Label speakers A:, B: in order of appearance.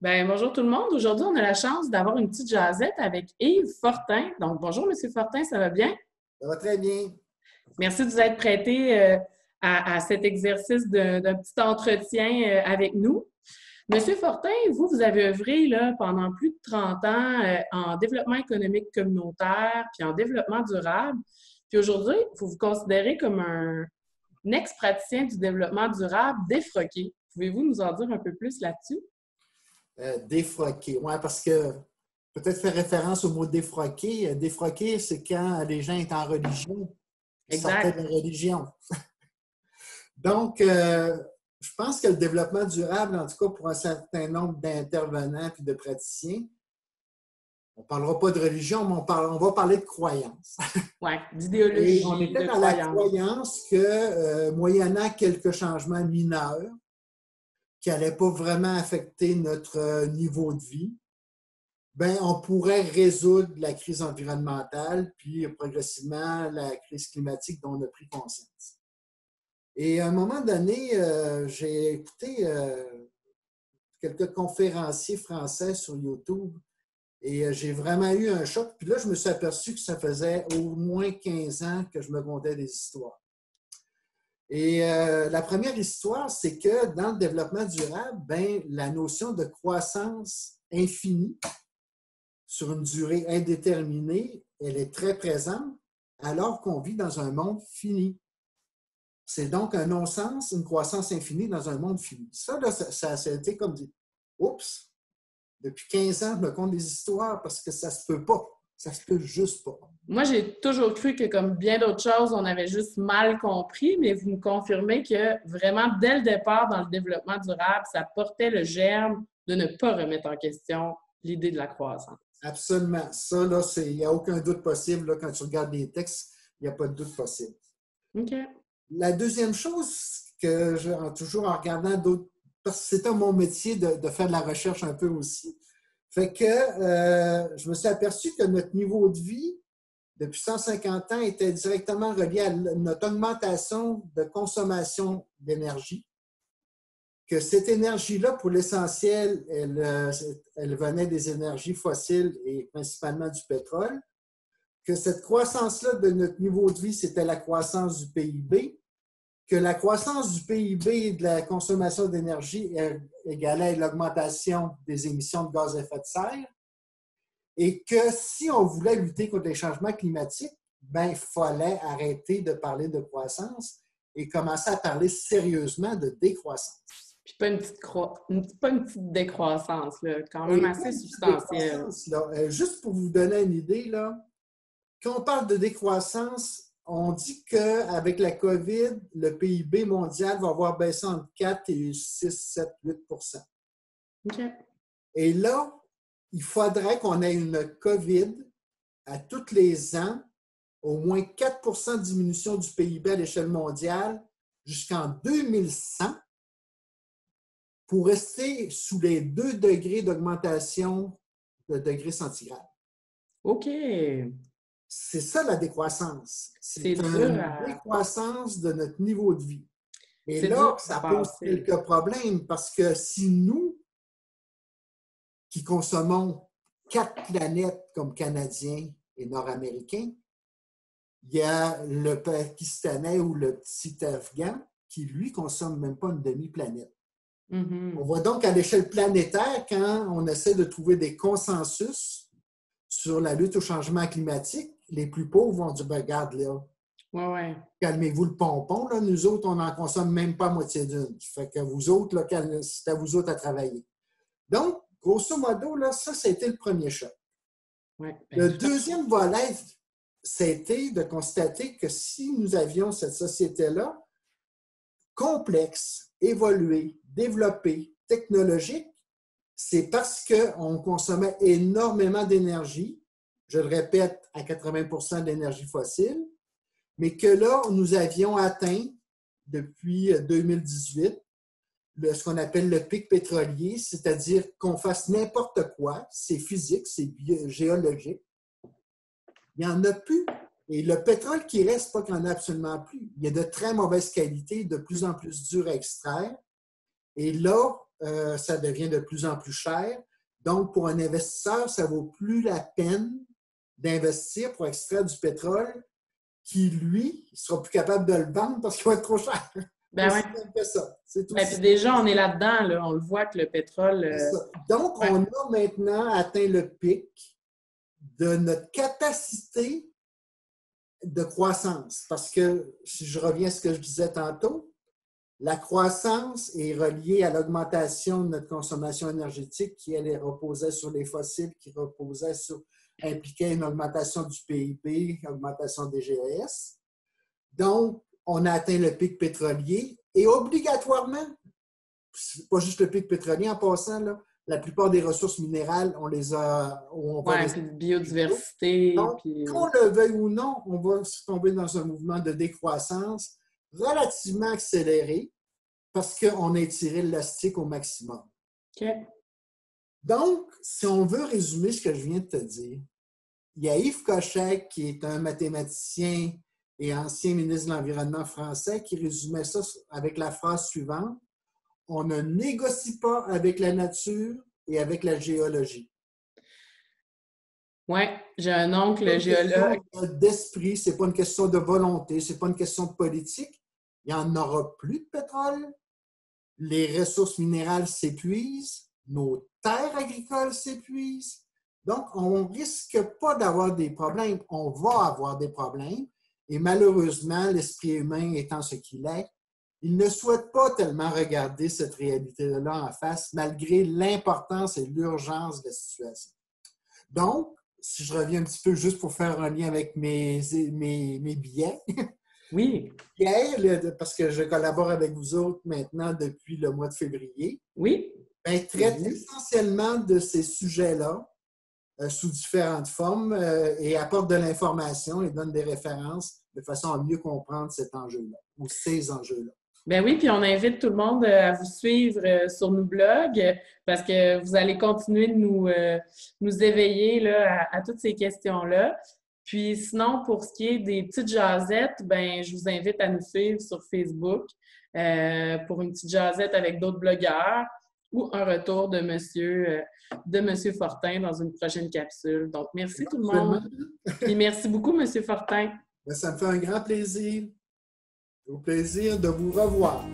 A: Bonjour tout le monde. Aujourd'hui, on a la chance d'avoir une petite jasette avec Yves Fortin. Donc, bonjour, Monsieur Fortin, ça va bien?
B: Ça va très bien.
A: Merci de vous être prêté à cet exercice d'un petit entretien avec nous. Monsieur Fortin, vous avez œuvré là, pendant plus de 30 ans en développement économique communautaire puis en développement durable. Puis aujourd'hui, vous vous considérez comme un ex-praticien du développement durable défroqué. Pouvez-vous nous en dire un peu plus là-dessus?
B: Défroquer. Oui, parce que peut-être faire référence au mot défroquer. Défroquer, c'est quand les gens étaient en religion, ils sortaient de
A: Exact.
B: la religion. Donc, je pense que le développement durable, en tout cas pour un certain nombre d'intervenants et de praticiens, on ne parlera pas de religion, mais on va parler de croyance.
A: Oui,
B: Et on
A: d'idéologie,
B: était
A: de
B: dans la
A: croyance.
B: croyance que, moyennant quelques changements mineurs, qui n'allaient pas vraiment affecter notre niveau de vie, ben, on pourrait résoudre la crise environnementale, puis progressivement la crise climatique dont on a pris conscience. Et à un moment donné, j'ai écouté quelques conférenciers français sur YouTube et j'ai vraiment eu un choc. Puis là, je me suis aperçu que ça faisait au moins 15 ans que je me contais des histoires. Et la première histoire, c'est que dans le développement durable, ben, la notion de croissance infinie sur une durée indéterminée, elle est très présente alors qu'on vit dans un monde fini. C'est donc un non-sens, une croissance infinie dans un monde fini. Ça, là, ça a été comme dit, oups, depuis 15 ans, je me conte des histoires parce que ça se peut pas. Ça se peut juste pas.
A: Moi, j'ai toujours cru que, comme bien d'autres choses, on avait juste mal compris, mais vous me confirmez que vraiment, dès le départ, dans le développement durable, ça portait le germe de ne pas remettre en question l'idée de la croissance.
B: Absolument. Ça, là, il n'y a aucun doute possible. Là, quand tu regardes les textes, il n'y a pas de doute possible.
A: OK.
B: La deuxième chose que toujours en regardant d'autres, parce que c'était mon métier de faire de la recherche un peu aussi, fait que je me suis aperçu que notre niveau de vie, depuis 150 ans, était directement relié à notre augmentation de consommation d'énergie. Que cette énergie-là, pour l'essentiel, elle venait des énergies fossiles et principalement du pétrole. Que cette croissance-là de notre niveau de vie, c'était la croissance du PIB. Que la croissance du PIB et de la consommation d'énergie égalait l'augmentation des émissions de gaz à effet de serre. Et que si on voulait lutter contre les changements climatiques, ben, il fallait arrêter de parler de croissance et commencer à parler sérieusement de décroissance.
A: Puis pas une petite décroissance, là, quand même
B: Et
A: assez
B: une petite
A: substantielle.
B: décroissance, là, juste pour vous donner une idée, là, quand on parle de décroissance, on dit qu'avec la COVID, le PIB mondial va avoir baissé entre 4 et 6, 7, 8
A: OK.
B: Et là, il faudrait qu'on ait une COVID à tous les ans, au moins 4 de diminution du PIB à l'échelle mondiale jusqu'en 2100 pour rester sous les 2 degrés d'augmentation de degrés centigrades.
A: OK.
B: C'est ça la décroissance.
A: C'est
B: C'est
A: dur
B: une
A: à...
B: décroissance de notre niveau de vie. Et
A: C'est dur
B: là,
A: à
B: ça pose
A: passer.
B: quelques problèmes parce que si nous, qui consommons 4 planètes comme Canadiens et Nord-Américains, il y a le Pakistanais ou le petit Afghan qui, lui, consomme même pas une demi-planète. On voit donc à l'échelle planétaire, quand on essaie de trouver des consensus sur la lutte au changement climatique, les plus pauvres vont dire, ben, regarde là,
A: Ouais.
B: calmez-vous le pompon, là, nous autres, on n'en consomme même pas moitié d'une. Fait que vous autres, là, c'est à vous autres à travailler. Donc, grosso modo, là, ça a été le premier choc.
A: Ouais.
B: Le deuxième volet, c'était de constater que si nous avions cette société-là, complexe, évoluée, développée, technologique, c'est parce qu'on consommait énormément d'énergie, je le répète, à 80 d'énergie fossile, mais que là, nous avions atteint, depuis 2018, ce qu'on appelle le pic pétrolier, c'est-à-dire qu'on fasse n'importe quoi, c'est physique, c'est géologique. Il n'y en a plus. Et le pétrole qui reste, pas qu'il n'y en a absolument plus. Il y a de très mauvaise qualité, de plus en plus dur à extraire. Et là, ça devient de plus en plus cher. Donc, pour un investisseur, ça ne vaut plus la peine d'investir pour extraire du pétrole qui, lui, il ne sera plus capable de le vendre parce qu'il va être trop cher.
A: Ben
B: c'est
A: oui.
B: même que ça. C'est tout.
A: Puis déjà, on est là-dedans, là. On le voit que le pétrole...
B: Donc, on a maintenant atteint le pic de notre capacité de croissance. Parce que, si je reviens à ce que je disais tantôt, la croissance est reliée à l'augmentation de notre consommation énergétique qui, elle, reposait sur les fossiles, qui reposait sur, impliquait une augmentation du PIB, augmentation des GES. Donc, on a atteint le pic pétrolier et obligatoirement, c'est pas juste le pic pétrolier en passant, là, la plupart des ressources minérales, on les a...
A: puis biodiversité.
B: Donc, qu'on le veuille ou non, on va se tomber dans un mouvement de décroissance relativement accéléré parce qu'on a étiré l'élastique au maximum.
A: OK.
B: Donc, si on veut résumer ce que je viens de te dire, il y a Yves Cocheck, qui est un mathématicien et ancien ministre de l'Environnement français, qui résumait ça avec la phrase suivante: on ne négocie pas avec la nature et avec la géologie.
A: Oui, j'ai un oncle géologue.
B: D'esprit, c'est pas une question de volonté, c'est pas une question de politique. Il n'y en aura plus de pétrole, les ressources minérales s'épuisent, nos terres agricoles s'épuisent. Donc, on ne risque pas d'avoir des problèmes. On va avoir des problèmes. Et malheureusement, l'esprit humain étant ce qu'il est, il ne souhaite pas tellement regarder cette réalité-là en face, malgré l'importance et l'urgence de la situation. Donc, si je reviens un petit peu juste pour faire un lien avec mes billets.
A: Oui.
B: Pierre, parce que je collabore avec vous autres maintenant depuis le mois de février.
A: Oui.
B: Traite essentiellement de ces sujets-là sous différentes formes et apporte de l'information et donne des références de façon à mieux comprendre cet enjeu-là ou ces enjeux-là.
A: Ben oui, puis on invite tout le monde à vous suivre sur nos blogs parce que vous allez continuer de nous éveiller là, à toutes ces questions-là. Puis sinon, pour ce qui est des petites jasettes, ben je vous invite à nous suivre sur Facebook pour une petite jasette avec d'autres blogueurs ou un retour de Monsieur Fortin dans une prochaine capsule. Donc, merci tout le monde. Et merci beaucoup, Monsieur Fortin.
B: Ça me fait un grand plaisir. Au plaisir de vous revoir.